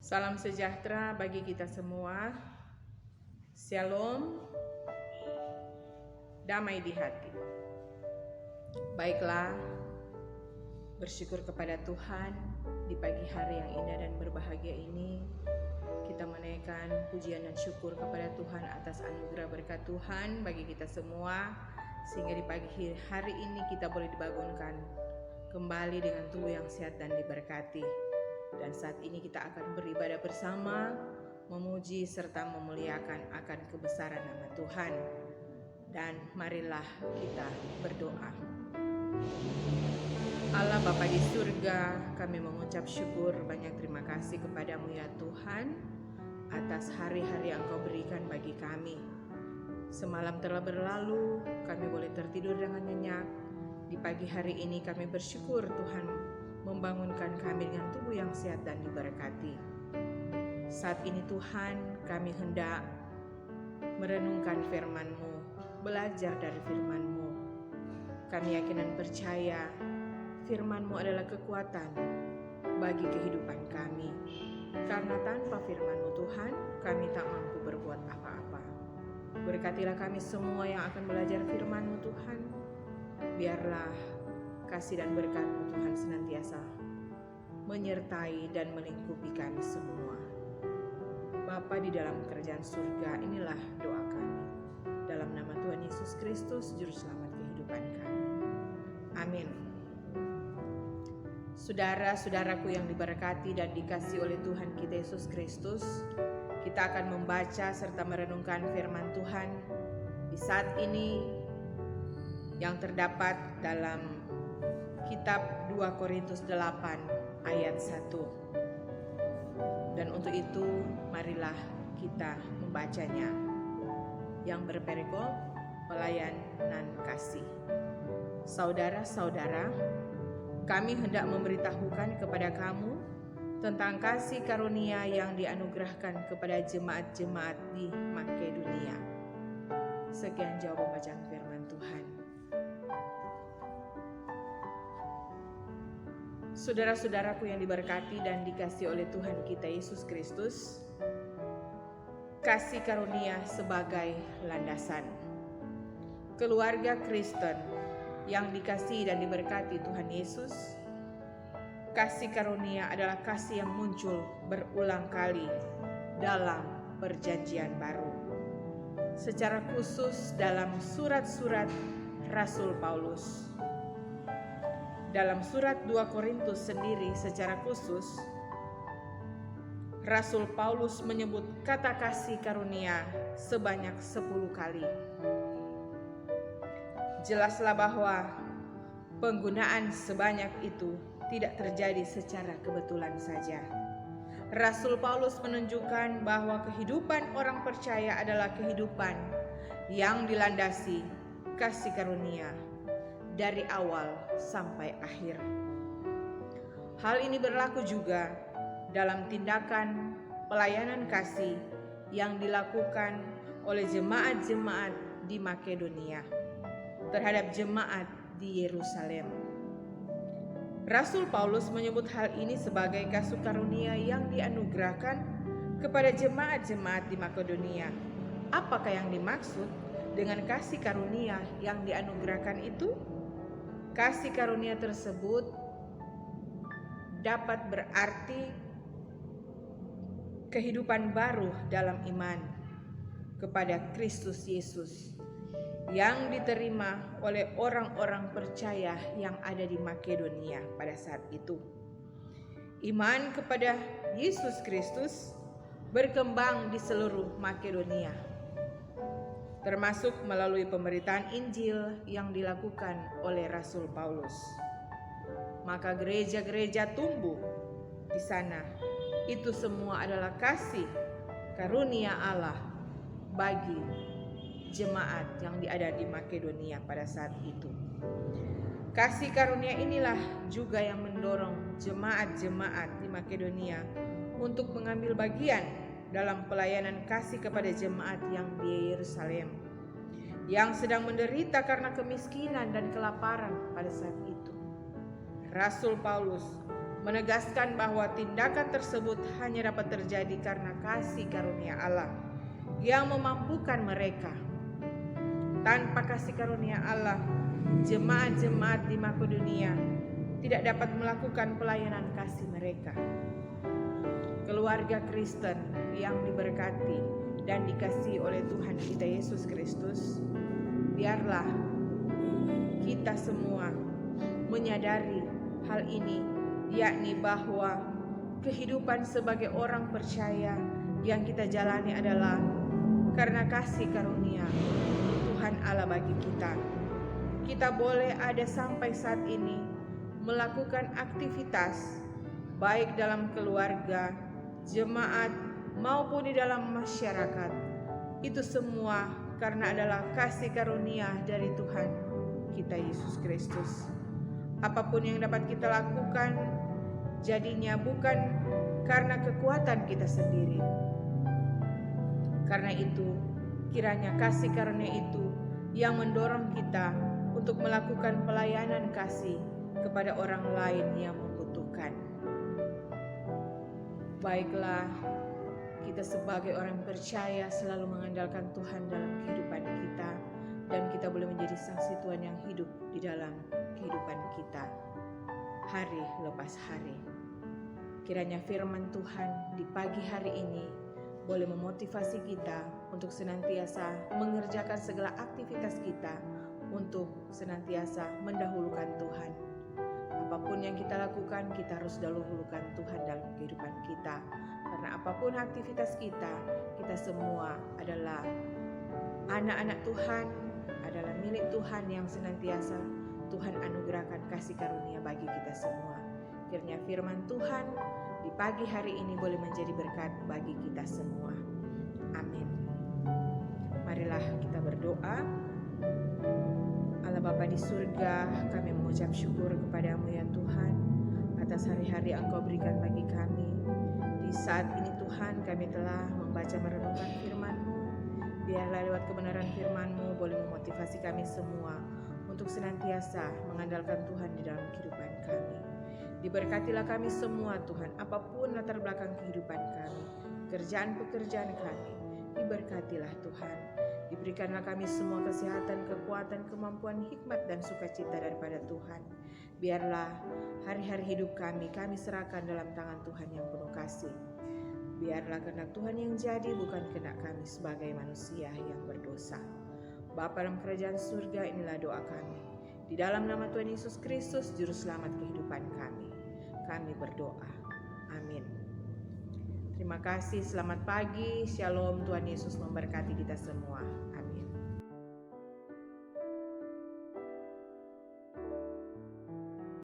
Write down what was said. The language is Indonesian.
Salam sejahtera bagi kita semua. Shalom, damai di hati. Baiklah, bersyukur kepada Tuhan di pagi hari yang indah dan berbahagia ini. Kita menaikkan pujian dan syukur kepada Tuhan atas anugerah berkat Tuhan bagi kita semua, sehingga di pagi hari ini kita boleh dibangunkan kembali dengan tubuh yang sehat dan diberkati. Dan saat ini kita akan beribadah bersama, memuji serta memuliakan akan kebesaran nama Tuhan. Dan marilah kita berdoa. Allah Bapa di surga, kami mengucap syukur, banyak terima kasih kepadamu ya Tuhan, atas hari-hari yang Kau berikan bagi kami. Semalam telah berlalu, kami boleh tertidur dengan nyenyak. Di pagi hari ini kami bersyukur Tuhan membangunkan kami dengan tubuh yang sehat dan diberkati. Saat ini Tuhan, kami hendak merenungkan firman-Mu, belajar dari firman-Mu. Kami yakin dan percaya firman-Mu adalah kekuatan bagi kehidupan kami. Karena tanpa firman-Mu Tuhan, kami tak mampu berbuat apa-apa. Berkatilah kami semua yang akan belajar firman-Mu Tuhan. Biarlah kasih dan berkat-Mu Tuhan senantiasa menyertai dan melingkupi kami semua. Bapa di dalam kerajaan surga, inilah doa kami. Dalam nama Tuhan Yesus Kristus, Juru Selamat kehidupan kami. Amin. Saudara-saudaraku yang diberkati dan dikasihi oleh Tuhan kita Yesus Kristus, kita akan membaca serta merenungkan firman Tuhan di saat ini yang terdapat dalam Kitab 2 Korintus 8 ayat 1. Dan untuk itu marilah kita membacanya. Yang berperikop pelayanan kasih. Saudara-saudara, kami hendak memberitahukan kepada kamu tentang kasih karunia yang dianugerahkan kepada jemaat-jemaat di Makedonia. Sekian jawaban bacaan firman Tuhan. Saudara-saudaraku yang diberkati dan dikasihi oleh Tuhan kita Yesus Kristus, kasih karunia sebagai landasan. Keluarga Kristen yang dikasihi dan diberkati Tuhan Yesus, kasih karunia adalah kasih yang muncul berulang kali dalam perjanjian baru. Secara khusus dalam surat-surat Rasul Paulus. Dalam surat 2 Korintus sendiri secara khusus, Rasul Paulus menyebut kata kasih karunia sebanyak 10 kali. Jelaslah bahwa penggunaan sebanyak itu tidak terjadi secara kebetulan saja. Rasul Paulus menunjukkan bahwa kehidupan orang percaya adalah kehidupan yang dilandasi kasih karunia dari awal sampai akhir. Hal ini berlaku juga dalam tindakan pelayanan kasih yang dilakukan oleh jemaat-jemaat di Makedonia terhadap jemaat di Yerusalem. Rasul Paulus menyebut hal ini sebagai kasih karunia yang dianugerahkan kepada jemaat-jemaat di Makedonia. Apakah yang dimaksud dengan kasih karunia yang dianugerahkan itu? Kasih karunia tersebut dapat berarti kehidupan baru dalam iman kepada Kristus Yesus yang diterima oleh orang-orang percaya yang ada di Makedonia pada saat itu. Iman kepada Yesus Kristus berkembang di seluruh Makedonia, termasuk melalui pemberitaan Injil yang dilakukan oleh Rasul Paulus. Maka gereja-gereja tumbuh di sana. Itu semua adalah kasih karunia Allah bagi jemaat yang ada di Makedonia pada saat itu. Kasih karunia inilah juga yang mendorong jemaat-jemaat di Makedonia untuk mengambil bagian dalam pelayanan kasih kepada jemaat yang di Yerusalem, yang sedang menderita karena kemiskinan dan kelaparan pada saat itu. Rasul Paulus menegaskan bahwa tindakan tersebut hanya dapat terjadi karena kasih karunia Allah yang memampukan mereka. Tanpa kasih karunia Allah, jemaat-jemaat di Makedonia tidak dapat melakukan pelayanan kasih mereka. Keluarga Kristen yang diberkati dan dikasihi oleh Tuhan kita Yesus Kristus, biarlah kita semua menyadari hal ini, yakni bahwa kehidupan sebagai orang percaya yang kita jalani adalah karena kasih karunia Tuhan Allah bagi kita. Kita boleh ada sampai saat ini melakukan aktivitas baik dalam keluarga, jemaat maupun di dalam masyarakat. Itu semua karena adalah kasih karunia dari Tuhan kita Yesus Kristus. Apapun yang dapat kita lakukan jadinya bukan karena kekuatan kita sendiri. Karena itu, kiranya kasih karunia itu yang mendorong kita untuk melakukan pelayanan kasih kepada orang lain yang membutuhkan. Baiklah, kita sebagai orang percaya selalu mengandalkan Tuhan dalam kehidupan kita, dan kita boleh menjadi saksi Tuhan yang hidup di dalam kehidupan kita hari lepas hari. Kiranya firman Tuhan di pagi hari ini boleh memotivasi kita untuk senantiasa mengerjakan segala aktivitas kita untuk senantiasa mendahulukan Tuhan. Apapun yang kita lakukan, kita harus dahulukan Tuhan dalam kehidupan kita. Karena apapun aktivitas kita, kita semua adalah anak-anak Tuhan, adalah milik Tuhan yang senantiasa Tuhan anugerahkan kasih karunia bagi kita semua. Kiranya firman Tuhan di pagi hari ini boleh menjadi berkat bagi kita semua. Amin. Marilah kita berdoa. Allah Bapa di surga, kami mengucap syukur kepadamu ya Tuhan atas hari-hari yang Engkau berikan bagi kami. Di saat ini Tuhan, kami telah membaca merenungkan firman-Mu. Biarlah lewat kebenaran firman-Mu boleh memotivasi kami semua untuk senantiasa mengandalkan Tuhan di dalam kehidupan kami. Diberkatilah kami semua Tuhan, apapun latar belakang kehidupan kami, pekerjaan kami, diberkatilah Tuhan. Diberikanlah kami semua kesehatan, kekuatan, kemampuan, hikmat dan sukacita daripada Tuhan. Biarlah hari-hari hidup kami serahkan dalam tangan Tuhan yang penuh kasih. Biarlah kehendak Tuhan yang jadi, bukan kehendak kami sebagai manusia yang berdosa. Bapa dalam kerajaan surga, inilah doa kami. Di dalam nama Tuhan Yesus Kristus, Juru Selamat kehidupan kami berdoa. Amin. Terima kasih, selamat pagi, shalom, Tuhan Yesus memberkati kita semua. Amin.